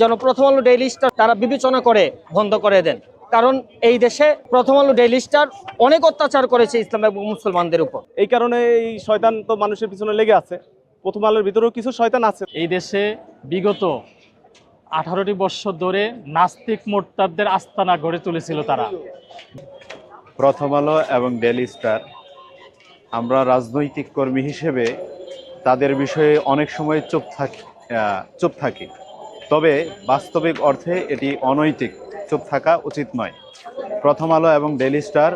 যেন প্রথম আলো ডেইলি স্টার তারা বিবেচনা করে বন্ধ করে দেন, কারণ এই দেশে প্রথম আলো ডেইলি স্টার অনেক অত্যাচার করেছে ইসলাম এবং মুসলমানদের উপর। এই কারণে এই শয়তান তো মানুষের পিছনে লেগে আছে, প্রথম আলোর ভিতরেও কিছু শয়তান আছে। এই দেশে বিগত 18টি বছর ধরে নাস্তিক মোরতাদদের আস্তানা গড়ে তুলেছিল তারা। প্রথম আলো এবং ডেইলি স্টার, আমরা রাজনৈতিক কর্মী হিসেবে তাদের বিষয়ে অনেক সময় চুপ থাকি, তবে বাস্তবিক অর্থে এটি অনৈতিক, চুপ থাকা উচিত নয়। প্রথম আলো এবং ডেইলি স্টার,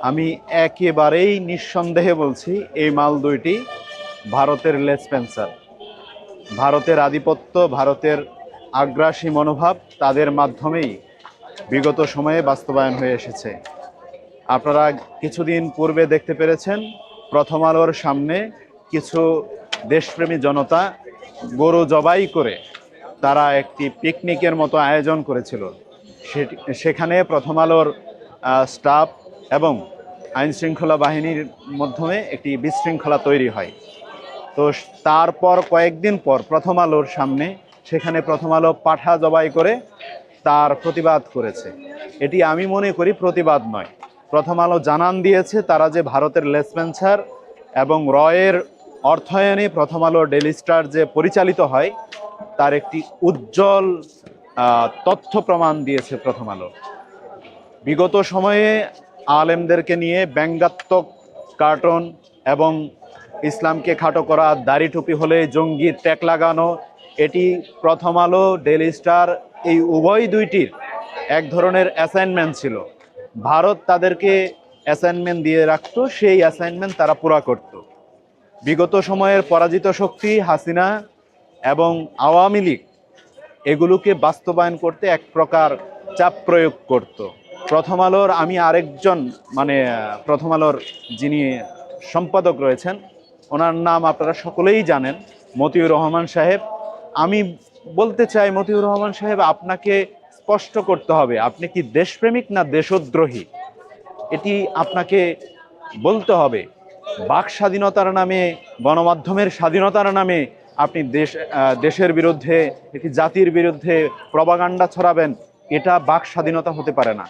আমি একেবারেই নিঃসন্দেহে বলছি, এই মাল দুইটি ভারতের লেসপেন্সার। ভারতের আধিপত্য, ভারতের আগ্রাসী মনোভাব তাদের মাধ্যমেই বিগত সময়ে বাস্তবায়ন হয়ে এসেছে। আপনারা কিছুদিন পূর্বে দেখতে পেরেছেন, প্রথম আলোর সামনে কিছু দেশপ্রেমী জনতা গরু জবাই করে তারা একটি পিকনিকের মতো আয়োজন করেছিল। সেখানে প্রথম আলোর স্টাফ এবং আইনশৃঙ্খলা বাহিনীর মাধ্যমে একটি বিশৃঙ্খলা তৈরি হয়। তো তারপর কয়েকদিন পর প্রথম আলোর সামনে সেখানে প্রথম আলো পাঠা জবাই করে তার প্রতিবাদ করেছে। এটি আমি মনে করি প্রতিবাদ নয়, প্রথম আলো জানান দিয়েছে তারা যে ভারতের লেসপেন্সার এবং রয়ের অর্থায়নে প্রথম আলো ডেইলি স্টার যে পরিচালিত হয় তার একটি উজ্জ্বল তথ্য প্রমাণ দিয়েছে প্রথম আলো। বিগত সময়ে আলেমদেরকে নিয়ে ব্যঙ্গাত্মক কার্টুন এবং ইসলামকে খাটো করা, দাড়ি টুপি হলে জঙ্গি ট্যাগ লাগানো, এটি প্রথম আলো ডেইলি স্টার এই উভয় দুইটির এক ধরনের অ্যাসাইনমেন্ট ছিল। ভারত তাদেরকে অ্যাসাইনমেন্ট দিয়ে রাখতো, সেই অ্যাসাইনমেন্ট তারা পুরা করত। বিগত সময়ের পরাজিত শক্তি হাসিনা এবং আওয়ামী লীগ এগুলোকে বাস্তবায়ন করতে এক প্রকার চাপ প্রয়োগ করত। প্রথম আলোর আমি আরেকজন প্রথম আলোর যিনি সম্পাদক রয়েছেন, ওনার নাম আপনারা সকলেই জানেন, মতিউর রহমান সাহেব। আমি বলতে চাই, মতিউর রহমান সাহেব, আপনাকে স্পষ্ট করতে হবে আপনি কি দেশপ্রেমিক না দেশদ্রোহী, এটি আপনাকে বলতে হবে। বাক স্বাধীনতার নামে, গণমাধ্যমের স্বাধীনতার নামে আপনি দেশের বিরুদ্ধে, একটি জাতির বিরুদ্ধে প্রপাগান্ডা ছড়াবেন, এটা বাক স্বাধীনতা হতে পারে না,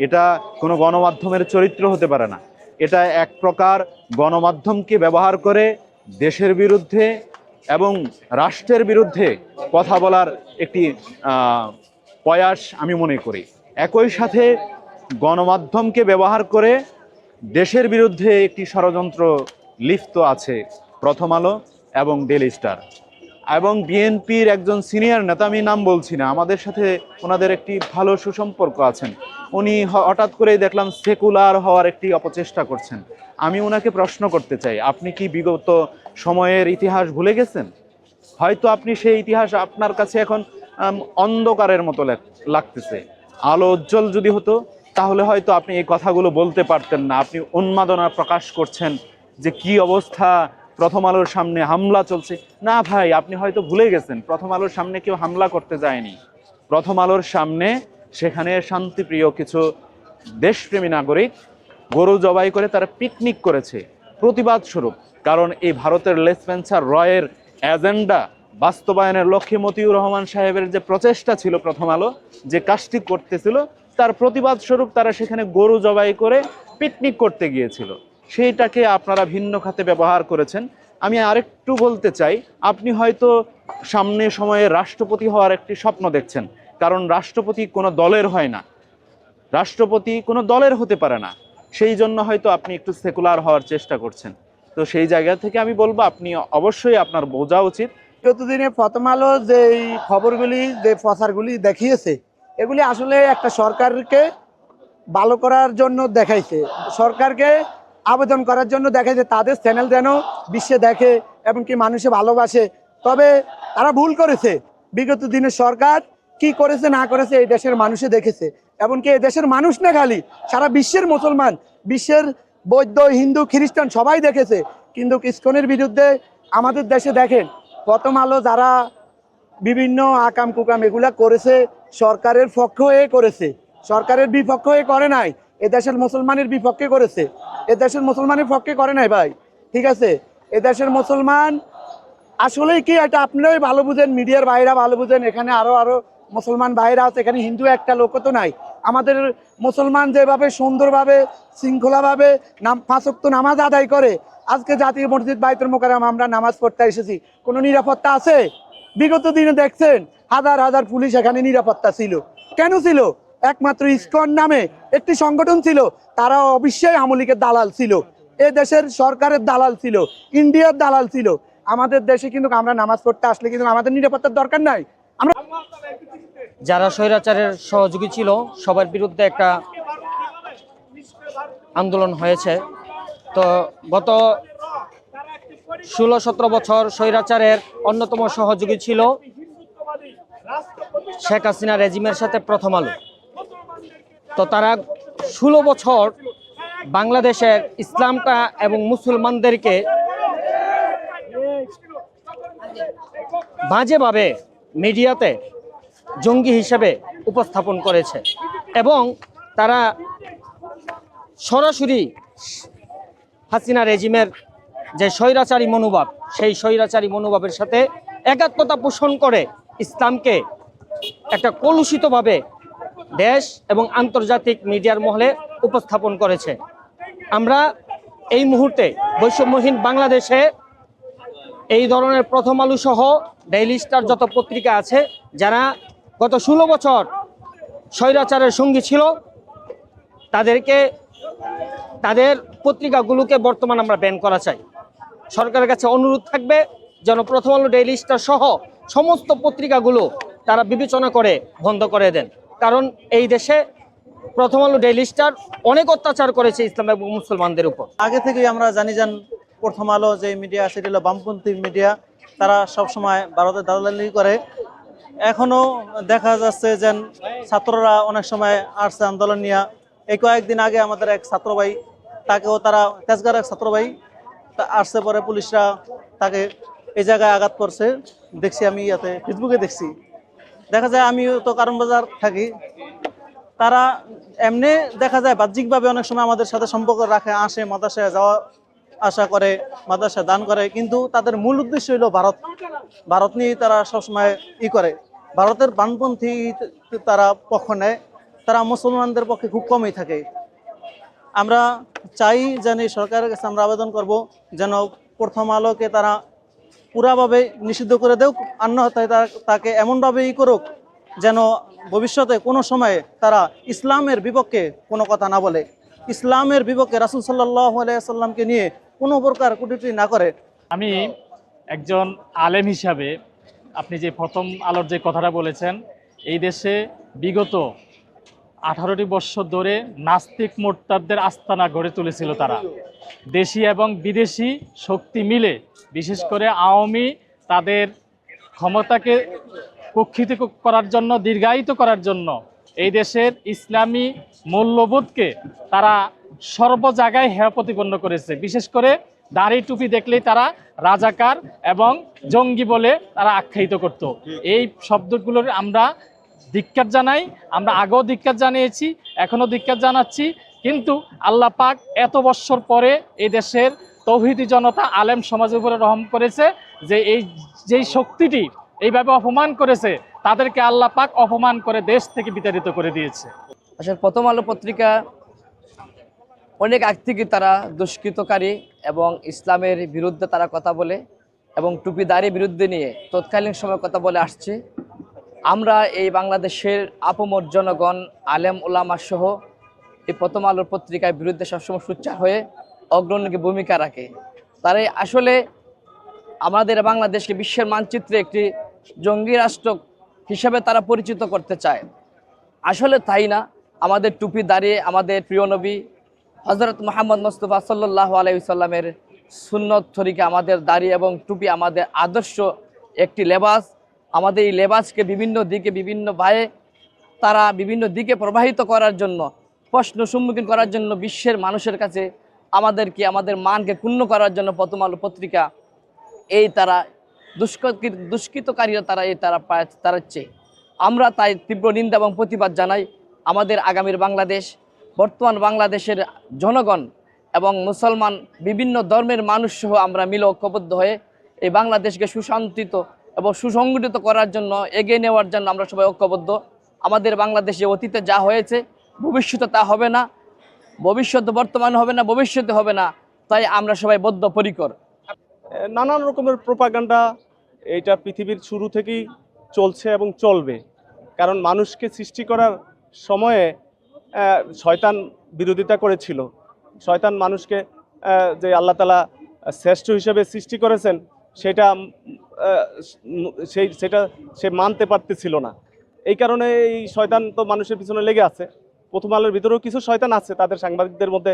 এটা কোনো গণমাধ্যমের চরিত্র হতে পারে না। এটা এক প্রকার গণমাধ্যমকে ব্যবহার করে দেশের বিরুদ্ধে এবং রাষ্ট্রের বিরুদ্ধে কথা বলার একটি প্রয়াস আমি মনে করি। একই সাথে গণমাধ্যমকে ব্যবহার করে দেশের বিরুদ্ধে একটি ষড়যন্ত্র লিপ্ত আছে প্রথম আলো এবং ডেইলি স্টার। এবং বিএনপির একজন সিনিয়র নেতা, আমি নাম বলছি না, আমাদের সাথে ওনাদের একটি ভালো সুসম্পর্ক আছেন, উনি হঠাৎ করেই দেখলাম সেকুলার হওয়ার একটি অপচেষ্টা করছেন। আমি ওনাকে প্রশ্ন করতে চাই, আপনি কি বিগত সময়ের ইতিহাস ভুলে গেছেন? হয়তো আপনি সেই ইতিহাস আপনার কাছে এখন অন্ধকারের মতো লাগতেছে। আলো উজ্জ্বল যদি হতো তাহলে হয়তো আপনি এই কথাগুলো বলতে পারতেন না। আপনি উন্মাদনা প্রকাশ করছেন যে কি অবস্থা, প্রথম আলোর সামনে হামলা চলছে। না ভাই, আপনি হয়তো ভুলে গেছেন, প্রথম আলোর সামনে কেউ হামলা করতে যায়নি। প্রথম আলোর সামনে সেখানে শান্তিপ্রিয় কিছু দেশপ্রেমী নাগরিক গরু জবাই করে তারা পিকনিক করেছে প্রতিবাদ স্বরূপ। কারণ এই ভারতের লেসপেন্সার রয়ের এজেন্ডা বাস্তবায়নের লক্ষ্যে মতিউর রহমান সাহেবের যে প্রচেষ্টা ছিল, প্রথম আলো যে কাজটি করতেছিল তার প্রতিবাদ স্বরূপ তারা সেখানে গরু জবাই করে পিকনিক করতে গিয়েছিল। সেইটাকে আপনারা ভিন্ন খাতে ব্যবহার করেছেন। আমি আরেকটু বলতে চাই, আপনি হয়তো সামনে সময়ে রাষ্ট্রপতি হওয়ার একটি স্বপ্ন দেখছেন, কারণ রাষ্ট্রপতি কোনো দলের হয় না, রাষ্ট্রপতি কোনো দলের হতে পারে না, সেই জন্য হয়তো আপনি একটু সেকুলার হওয়ার চেষ্টা করছেন। তো সেই জায়গা থেকে আমি বলবো আপনি অবশ্যই আপনার বোঝা উচিত। যতদিনে প্রথম আলো যে খবরগুলি, যে প্রচারগুলি দেখিয়েছে, এগুলি আসলে একটা সরকারকে ভালো করার জন্য দেখাইছে, সরকারকে আবেদন করার জন্য দেখাইছে, তাদের চ্যানেল যেন বিশ্বে দেখে এবং কি মানুষে ভালোবাসে। তবে তারা ভুল করেছে। বিগত দিনে সরকার কি করেছে না করেছে এই দেশের মানুষে দেখেছে, এমনকি এই দেশের মানুষ না, খালি সারা বিশ্বের মুসলমান, বিশ্বের বৌদ্ধ, হিন্দু, খ্রিস্টান সবাই দেখেছে। কিন্তু ইসকনের বিরুদ্ধে আমাদের দেশে দেখেন, প্রথম আলো যারা বিভিন্ন আকাম কুকাম এগুলা করেছে সরকারের পক্ষ হয়ে করেছে, সরকারের বিপক্ষ হয়ে করে নাই, এদেশের মুসলমানের বিপক্ষে করেছে, এদেশের মুসলমানের পক্ষে করে নাই ভাই। ঠিক আছে, এদেশের মুসলমান আসলেই কি, এটা আপনারাই ভালো বুঝেন, মিডিয়ার বাইরা ভালো বুঝেন, এখানে আরো মুসলমান ভাইরা আছে, এখানে হিন্দু একটা লোকও তো নাই। আমাদের মুসলমান যেভাবে সুন্দরভাবে শৃঙ্খলাভাবে পাঁচ ওয়াক্ত নামাজ আদায় করে, আজকে জাতীয় মসজিদ বাইতুল মোকাররম আমরা নামাজ পড়তে এসেছি, কোনো নিরাপত্তা আছে? বিগত দিনে দেখছেন হাজার হাজার পুলিশ এখানে নিরাপত্তা ছিল। কেন ছিল? একমাত্র ইসকন নামে একটি সংগঠন ছিল, তারা অবশ্যই আওয়ামী লীগের দালাল ছিল, এ দেশের সরকারের দালাল ছিল, ইন্ডিয়ার দালাল ছিল। আমাদের দেশে কিন্তু আমরা নামাজ পড়তে আসলে কিন্তু আমাদের নিরাপত্তার দরকার নাই। আমরা যারা স্বৈরাচারের সহযোগী ছিল সবার বিরুদ্ধে একটা আন্দোলন হয়েছে। তো গত 16-17 বছর স্বৈরাচারের অন্যতম সহযোগী ছিল শেখ হাসিনা রেজিমের সাথে প্রথম আলো। তো তারা 16 বছর বাংলাদেশের ইসলামটা এবং মুসলমানদেরকে বাজেভাবে মিডিয়াতে জঙ্গি হিসেবে উপস্থাপন করেছে এবং তারা সরাসরি হাসিনা রেজিমের যে স্বৈরাচারী মনোভাব, সেই স্বৈরাচারী মনোভাবের সাথে একাত্মতা পোষণ করে ইসলামকে একটা কলুষিতভাবে দেশ এবং আন্তর্জাতিক মিডিয়ার মহলে উপস্থাপন করেছে। আমরা এই মুহূর্তে বৈষম্যহীন বাংলাদেশে এই ধরনের প্রথম আলো সহ ডেইলি স্টার যত পত্রিকা আছে, যারা গত 16 বছর স্বৈরাচারের সঙ্গী ছিল, তাদের পত্রিকাগুলোকে বর্তমান আমরা ব্যান করা চাই। সরকারের কাছে অনুরোধ থাকবে যেন প্রথম আলো, ডেইলি স্টার সহ সমস্ত পত্রিকাগুলো তারা বিবেচনা করে বন্ধ করে দেন। কারণ এই দেশে প্রথম আলো, ডেইলি স্টার অনেক অত্যাচার করেছে ইসলাম এবং মুসলমানদের উপর। আগে থেকেই আমরা জানি যান প্রথম আলো যে মিডিয়া সেটা হলো বামপন্থী মিডিয়া, তারা সবসময় ভারতের দালালি করে। এখনো দেখা যাচ্ছে যে ছাত্ররা অনেক সময় আসছে আন্দোলন নিয়ে। এই কয়েকদিন আগে আমাদের এক ছাত্র ভাই, তাকেও তারা তেজগাঁর এক ছাত্র ভাই আসছে, পরে পুলিশরা তাকে এই জায়গায় আঘাত করছে, দেখছি আমি ইয়াতে ফেসবুকে দেখছি। দেখা যায় আমিও তো কারণ বাজার থাকি, তারা এমনি দেখা যায় বাহ্যিকভাবে অনেক সময় আমাদের সাথে সম্পর্ক রাখে, আসে, মাদ্রাসায় যাওয়া আসা করে, মাদ্রাসায় দান করে, কিন্তু তাদের মূল উদ্দেশ্য হলো ভারত নিয়ে তারা সবসময় করে। ভারতের বামপন্থী তারা পক্ষ নেয়, তারা মুসলমানদের পক্ষে খুব কমই থাকে। আমরা চাই যেন সরকারের কাছে আমরা আবেদন করব যেন প্রথম আলোকে তারা পুরাভাবে নিষিদ্ধ করে দেওক, অন্যথায় তাকে এমনভাবে করুক যেন ভবিষ্যতে কোনো সময় তারা ইসলামের বিপক্ষে কোনো কথা না বলে, ইসলামের বিপক্ষে রাসূল সাল্লাল্লাহু আলাইহি ওয়াসাল্লামকে নিয়ে কোনো প্রকার কটূক্তি না করে। আমি একজন আলেম হিসাবে আপনি যে প্রথম আলোর যে কথাটা বলেছেন, এই দেশে বিগত 18টি বছর ধরে নাস্তিক মোরতাদদের আস্তানা গড়ে তুলেছিল তারা। দেশি এবং বিদেশি শক্তি মিলে, বিশেষ করে আওয়ামী, তাদের ক্ষমতাকে কুক্ষিত করার জন্য, দীর্ঘায়িত করার জন্য এই দেশের ইসলামী মূল্যবোধকে তারা সর্ব জায়গায় হেয় প্রতিপন্ন করেছে। বিশেষ করে দাড়ি টুপি দেখলেই তারা রাজাকার এবং জঙ্গি বলে তারা আখ্যায়িত করত। এই শব্দগুলোর আমরা ধিক্কার জানাই, আমরা আগেও ধিক্কার জানিয়েছি, এখনও ধিক্কার জানাচ্ছি। কিন্তু আল্লাহ পাক এত বৎসর পরে এই দেশের তৌহিদি জনতা, আলেম সমাজের উপরে রহম করেছে যে যেই শক্তিটি এইভাবে অপমান করেছে, তাদেরকে আল্লাহ পাক অপমান করে দেশ থেকে বিতাড়িত করে দিয়েছে। আসলে প্রথম আলো পত্রিকা অনেক আগ থেকে তারা দুষ্কৃতকারী এবং ইসলামের বিরুদ্ধে তারা কথা বলে এবং টুপিদারির বিরুদ্ধে নিয়ে তৎকালীন সময় কথা বলে আসছে। আমরা এই বাংলাদেশের আপমর জনগণ, আলেম ওলামা সহ এই প্রথম আলোর পত্রিকার বিরুদ্ধে সবসময় সোচ্চার হয়ে অগ্রণী ভূমিকা রাখে। তারাই আসলে আমাদের বাংলাদেশকে বিশ্বের মানচিত্রে একটি জঙ্গি রাষ্ট্র হিসাবে তারা পরিচিত করতে চায়। আসলে তাই না। আমাদের টুপি দাঁড়িয়ে আমাদের প্রিয় নবী হযরত মুহাম্মদ মুস্তাফা সাল্লাল্লাহু আলাইহি ওয়াসাল্লামের সুন্নত তরিকা, আমাদের দাড়ি এবং টুপি আমাদের আদর্শ একটি লেবাস। আমাদের এই লেবাসকে বিভিন্ন দিকে, বিভিন্ন ভাবে তারা বিভিন্ন দিকে প্রবাহিত করার জন্য, প্রশ্ন সম্মুখীন করার জন্য, বিশ্বের মানুষের কাছে আমাদেরকে, আমাদের মানকে ক্ষুণ্ণ করার জন্য প্রথম আলো পত্রিকা এই তারা দুষ্কৃতকারীরা তারা তাড়াচ্ছে। আমরা তাই তীব্র নিন্দা এবং প্রতিবাদ জানাই। আমাদের আগামীর বাংলাদেশ, বর্তমান বাংলাদেশের জনগণ এবং মুসলমান বিভিন্ন ধর্মের মানুষ সহ আমরা মিলে ঐক্যবদ্ধ হয়ে এই বাংলাদেশকে সুশান্তিত এবং সুসংগঠিত করার জন্য, এগিয়ে নেওয়ার জন্য আমরা সবাই ঐক্যবদ্ধ। আমাদের বাংলাদেশে অতীতে যা হয়েছে ভবিষ্যতে তা হবে না, ভবিষ্যতে বর্তমানে হবে না, ভবিষ্যতে হবে না, তাই আমরা সবাই বদ্ধপরিকর। নানান রকমের প্রোপাগান্ডা এটা পৃথিবীর শুরু থেকেই চলছে এবং চলবে। কারণ মানুষকে সৃষ্টি করার সময়ে শয়তান বিরোধিতা করেছিল। শয়তান মানুষকে যে আল্লাহ তাআলা শ্রেষ্ঠ হিসেবে সৃষ্টি করেছেন সেটা সে মানতে পারতেছিল না। এই কারণে এই শয়তান তো মানুষের পিছনে লেগে আছে। প্রথম আলোর ভিতরেও কিছু শয়তান আছে, তাদের সাংবাদিকদের মধ্যে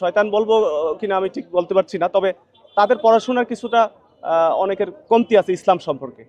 শয়তান বলবো কিনা আমি ঠিক বলতে পারছি না, তবে তাদের পড়াশোনার কিছুটা অনেকের কমতি আছে ইসলাম সম্পর্কে।